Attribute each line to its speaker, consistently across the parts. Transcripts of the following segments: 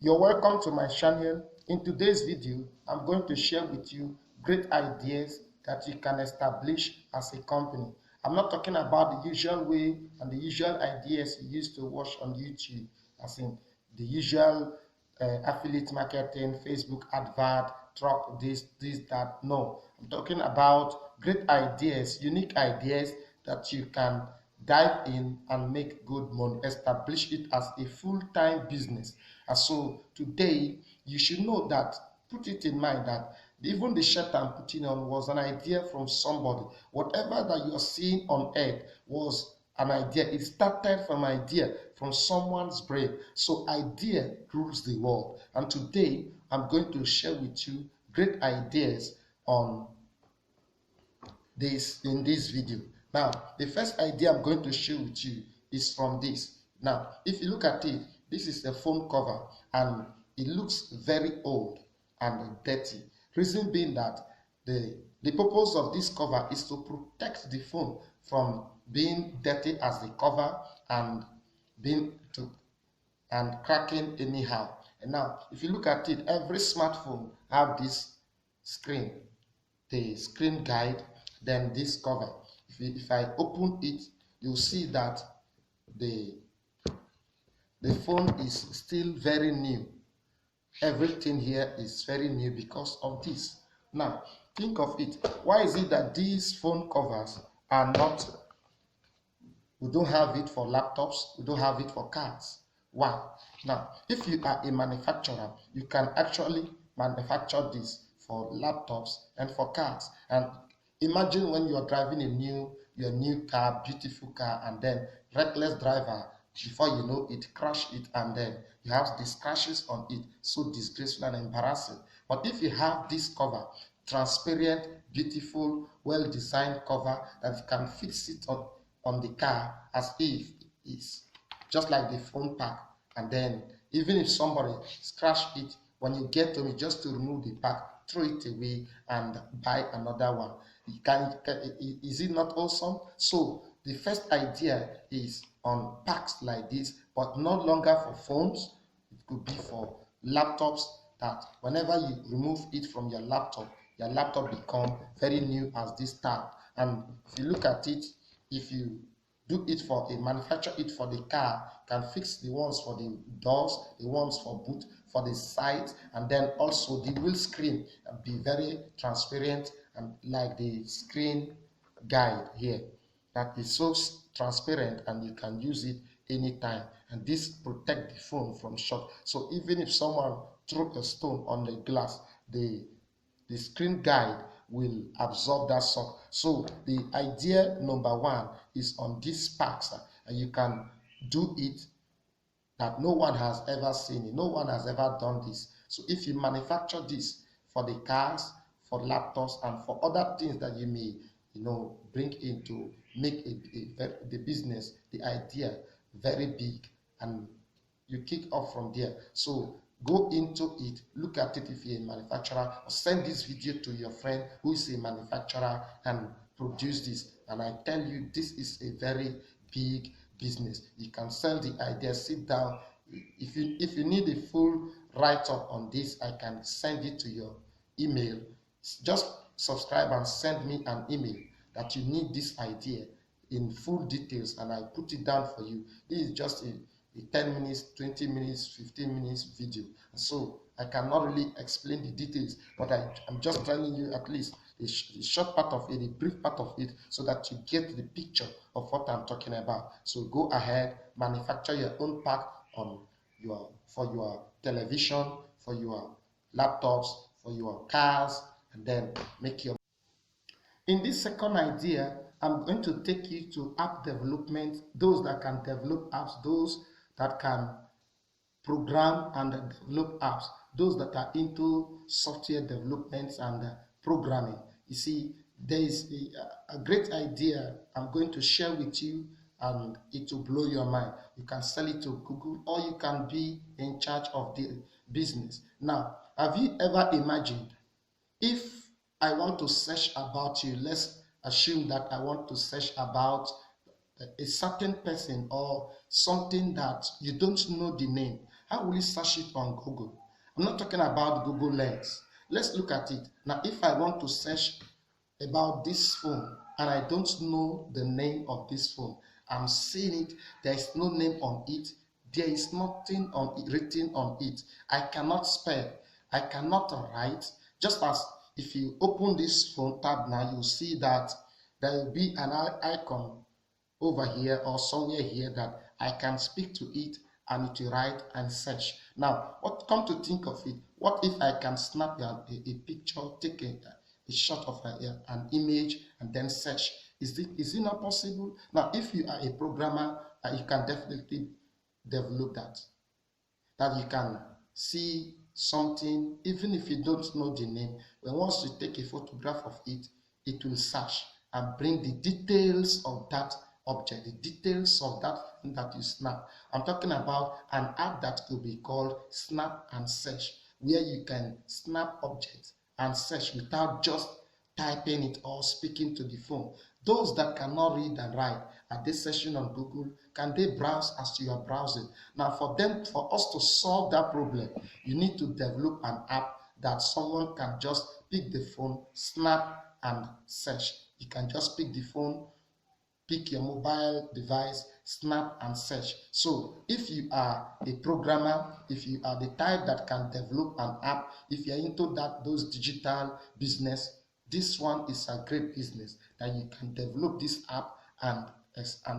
Speaker 1: You're welcome to my channel. In today's video, I'm going to share with you great ideas that you can establish as a company. I'm not talking about the usual way and the usual ideas you used to watch on YouTube, as in the usual affiliate marketing, Facebook advert, truck this, that. No, I'm talking about great ideas, unique ideas that you can dive in and make good money, establish it as a full-time business. And so today you should know that, put it in mind that even the shirt I'm putting on was an idea from somebody. Whatever that you are seeing on earth was an idea. It started from idea from someone's brain. So idea rules the world. And today I'm going to share with you great ideas on this in this video. Now, the first idea I'm going to share with you is from this. Now, if you look at it, this is a phone cover and it looks very old and dirty. Reason being that the purpose of this cover is to protect the phone from being dirty as the cover and being to and cracking anyhow. And now, if you look at it, every smartphone have this screen, the screen guide, then this cover. If I open it, you'll see that the the phone is still very new. Everything here is very new because of this. Now think of it, why is it that these phone covers are not, we don't have it for laptops, we don't have it for cars? Why? Now if you are a manufacturer, you can actually manufacture this for laptops and for cars. And imagine when you are driving your new car, beautiful car, and then reckless driver, before you know it, crash it, and then you have these scratches on it, so disgraceful and embarrassing. But if you have this cover, transparent, beautiful, well designed cover, that you can fix it on the car as if it's just like the phone pack, and then even if somebody scratch it, when you get to it, just to remove the pack, throw it away and buy another one. Is it not awesome? So the first idea is on packs like this, but no longer for phones. It could be for laptops, that whenever you remove it from your laptop become very new as this tab. And if you look at it, if you do it for a manufacture it for the car, can fix the ones for the doors, the ones for boot, for the sides, and then also the wheel screen be very transparent, and like the screen guide here, that is so transparent and you can use it anytime. And this protect the phone from shock. So even if someone throw a stone on the glass, the screen guide will absorb that shock. So the idea number one is on these packs, and you can do it that no one has ever seen it, no one has ever done this. So if you manufacture this for the cars, for laptops, and for other things that you may bring in to make the business, the idea very big, and you kick off from there. So go into it, look at it if you're a manufacturer, or send this video to your friend who is a manufacturer and produce this. And I tell you, this is a very big business. You can sell the idea, sit down. If you need a full write-up on this, I can send it to your email. Just subscribe and send me an email that you need this idea in full details, and I put it down for you. This is just a 10 minutes, 20 minutes, 15 minutes video. So I cannot really explain the details, but I'm just telling you at least the short part of it, the brief part of it, so that you get the picture of what I'm talking about. So go ahead, manufacture your own pack for your television, for your laptops, for your cars, and then make your. In this second idea, I'm going to take you to app development, those that can develop apps, those that can program and develop apps, those that are into software developments and programming. You see, there is a great idea I'm going to share with you, and it will blow your mind. You can sell it to Google, or you can be in charge of the business. Now, have you ever imagined, if I want to search about you, let's assume that I want to search about a certain person or something that you don't know the name, How will you search it on Google? I'm not talking about Google Lens. Let's look at it. Now, if I want to search about this phone and I don't know the name of this phone, I'm seeing it, there is no name on it, there is nothing written on it. I cannot spell, I cannot write. Just as if you open this phone tab now, you see that there will be an icon over here or somewhere here that I can speak to it and it will write and search. Now, what come to think of it, what if I can snap a picture, take a shot of an image and then search? Is it not possible? Now, if you are a programmer, you can definitely develop that you can see something even if you don't know the name. When once you take a photograph of it, it will search and bring the details of that object, the details of that thing that you snap. I'm talking about an app that could be called snap and search, where you can snap objects and search without just typing it or speaking to the phone. Those that cannot read and write, at this session on Google, can they browse as you are browsing? Now, for us to solve that problem, you need to develop an app that someone can just pick the phone, snap, and search. You can just pick the phone, pick your mobile device, snap and search. So if you are a programmer, if you are the type that can develop an app, if you're into those digital business, this one is a great business that you can develop this app and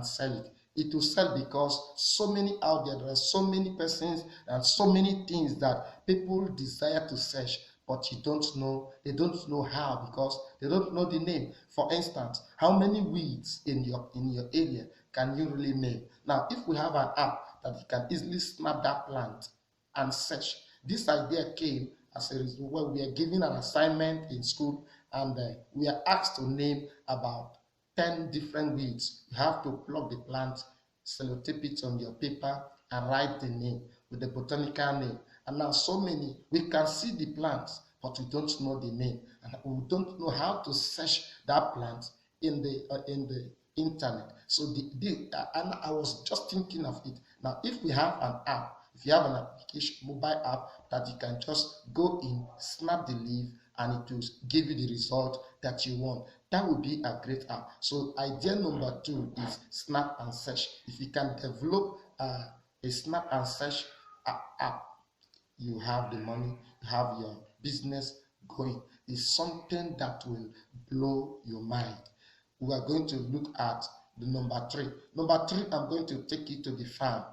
Speaker 1: sell it. It will sell because so many out there are so many persons and so many things that people desire to search, but they don't know how because they don't know the name. For instance, how many weeds in your area can you really name? Now, if we have an app that you can easily snap that plant and search, this idea came as a result when we are given an assignment in school and we are asked to name about 10 different weeds. You have to plug the plant, sellotape it on your paper, and write the name with the botanical name. And now, so many, we can see the plants, but we don't know the name, and we don't know how to search that plant in the internet. So and I was just thinking of it. Now, if we have an app, if you have an application, mobile app that you can just go in, snap the leaf, and it will give you the result that you want. That would be a great app. So idea number 2 is snap and search. If you can develop a snap and search app, you have the money, you have your business going. It's something that will blow your mind. We are going to look at the number 3. Number 3, I'm going to take you to the farm.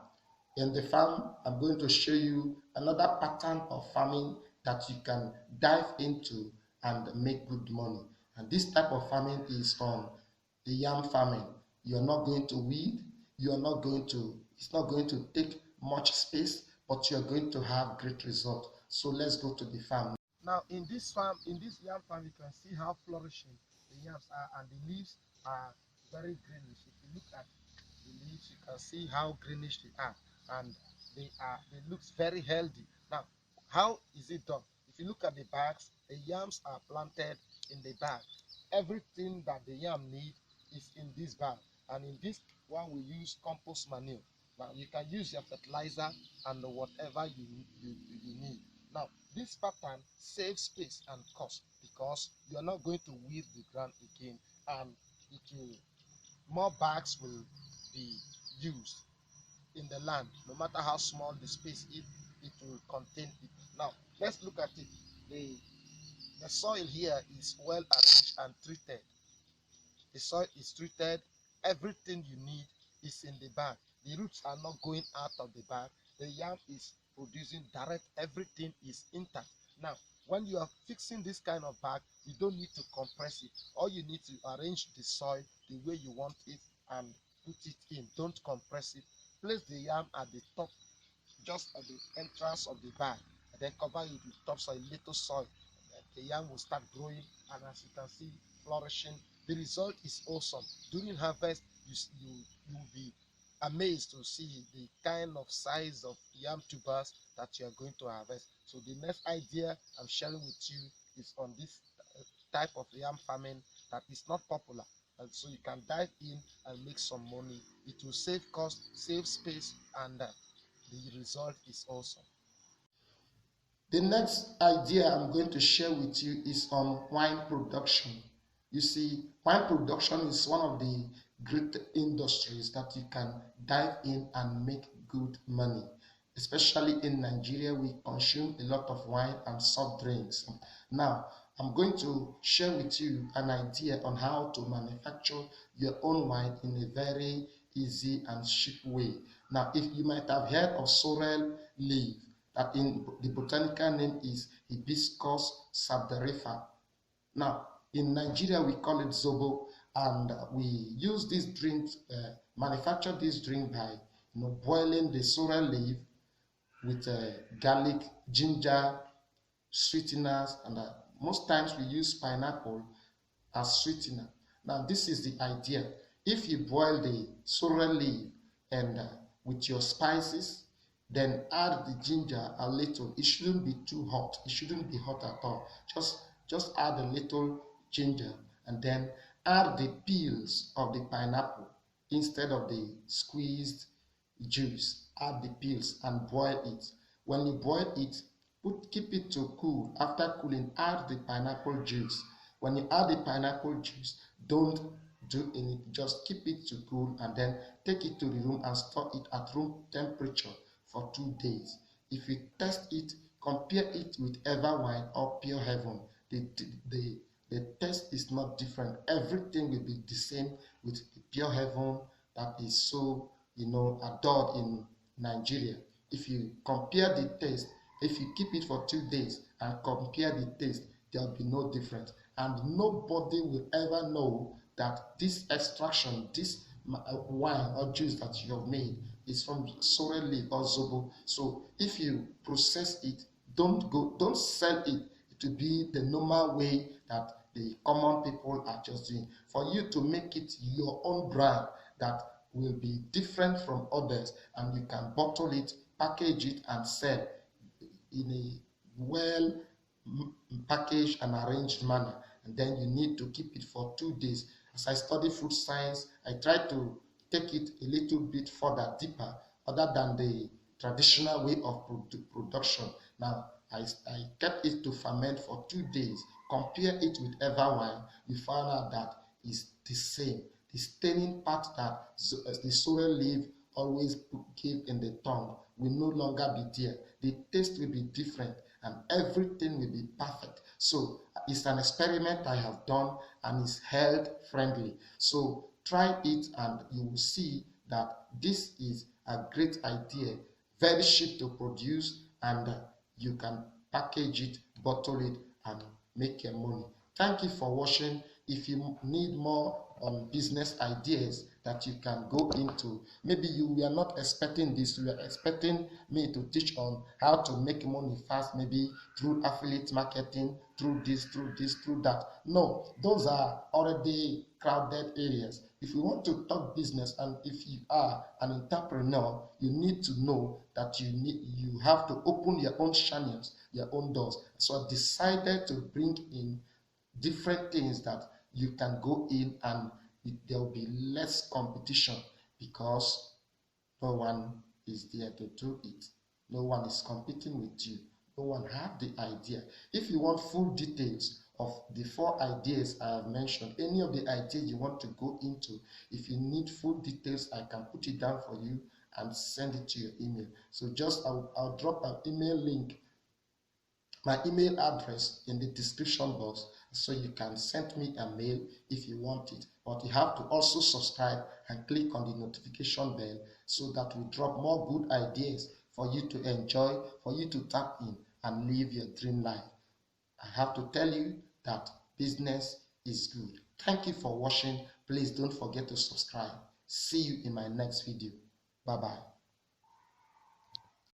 Speaker 1: In the farm, I'm going to show you another pattern of farming that you can dive into and make good money. And this type of farming is on the yam farming. You're not going to weed, it's not going to take much space, but you're going to have great result. So let's go to the farm. Now, in this yam farm, you can see how flourishing the yams are, and the leaves are very greenish. If you look at the leaves, you can see how greenish they are, and they looks very healthy. Now, how is it done? If you look at the bags, the yams are planted in the bag. Everything that the yam need is in this bag, and in this one we use compost manure. Now you can use your fertilizer and whatever you need. Now this pattern saves space and cost because you are not going to weed the ground again, and it will more bags will be used in the land. No matter how small the space is, it will contain it. Now let's look at it. The soil here is well arranged and treated. The soil is treated. Everything you need is in the bag. The roots are not going out of the bag. The yam is producing direct. Everything is intact. Now, when you are fixing this kind of bag, you don't need to compress it. All you need to arrange the soil the way you want it and put it in. Don't compress it. Place the yam at the top, just at the entrance of the bag, and then cover it with topsoil, little soil. The yam will start growing, and as you can see, flourishing. The result is awesome. During harvest, you will be amazed to see the kind of size of yam tubers that you are going to harvest. So the next idea I'm sharing with you is on this type of yam farming that is not popular, and so you can dive in and make some money. It will save cost, save space, and
Speaker 2: the result is awesome.
Speaker 1: The next idea I'm going to share with you is on wine production. You see, wine production is one of the great industries that you can dive in and make good money. Especially in Nigeria, we consume a lot of wine and soft drinks. Now, I'm going to share with you an idea on how to manufacture your own wine in a very easy and cheap way. Now, if you might have heard of sorrel leaf, that in the botanical name is hibiscus saberifer. Now, in Nigeria, we call it zobo, and we use this drink, manufacture this drink by boiling the sorrel leaf with garlic, ginger, sweeteners, and most times we use pineapple as sweetener. Now, this is the idea. If you boil the sorrel leaf and with your spices, then add the ginger a little. It shouldn't be too hot. It shouldn't be hot at all. Just add a little ginger and then add the peels of the pineapple instead of the squeezed juice. Add the peels and boil it. When you boil it, keep it to cool. After cooling, add the pineapple juice. When you add the pineapple juice, don't do anything. Just keep it to cool and then take it to the room and store it at room temperature for 2 days. If you test it, compare it with Everwine or Pure Heaven. The taste is not different. Everything will be the same with Pure Heaven that is so adored in Nigeria. If you compare the taste, if you keep it for 2 days and compare the taste, there will be no difference. And nobody will ever know that this extraction, this wine or juice that you have made is from sorrel leaf or zobo. So if you process it, don't sell it to be the normal way that the common people are just doing. For you to make it your own brand that will be different from others, and you can bottle it, package it, and sell in a well packaged and arranged manner. And then you need to keep it for 2 days. As I study food science, I try to take it a little bit further, deeper, other than the traditional way of production. Now, I kept it to ferment for 2 days. Compare it with Everwine, you find out that it's the same. The staining part that the sorrel leaf always give in the tongue will no longer be there. The taste will be different and everything will be perfect. So it's an experiment I have done and it's health friendly. So try it and you will see that this is a great idea, very cheap to produce, and you can package it, bottle it, and make your money. Thank you for watching. If you need more on business ideas that you can go into, maybe you were not expecting this, you were expecting me to teach on how to make money fast, maybe through affiliate marketing, through this, through that. No, those are already crowded areas. If you want to talk business, and if you are an entrepreneur, you need to know that you have to open your own channels, your own doors. So I decided to bring in different things that you can go in and there will be less competition because no one is there to do it. No one is competing with you. No one have the idea. If you want full details of the 4 ideas I have mentioned, any of the ideas you want to go into, if you need full details, I can put it down for you and send it to your email. So just I'll drop an email link, my email address in the description box, so you can send me a mail if you want it. But you have to also subscribe and click on the notification bell so that we drop more good ideas for you to enjoy, for you to tap in and live your dream life. I have to tell you that business is good. Thank you for watching. Please don't forget to subscribe. See you in my next video. Bye bye.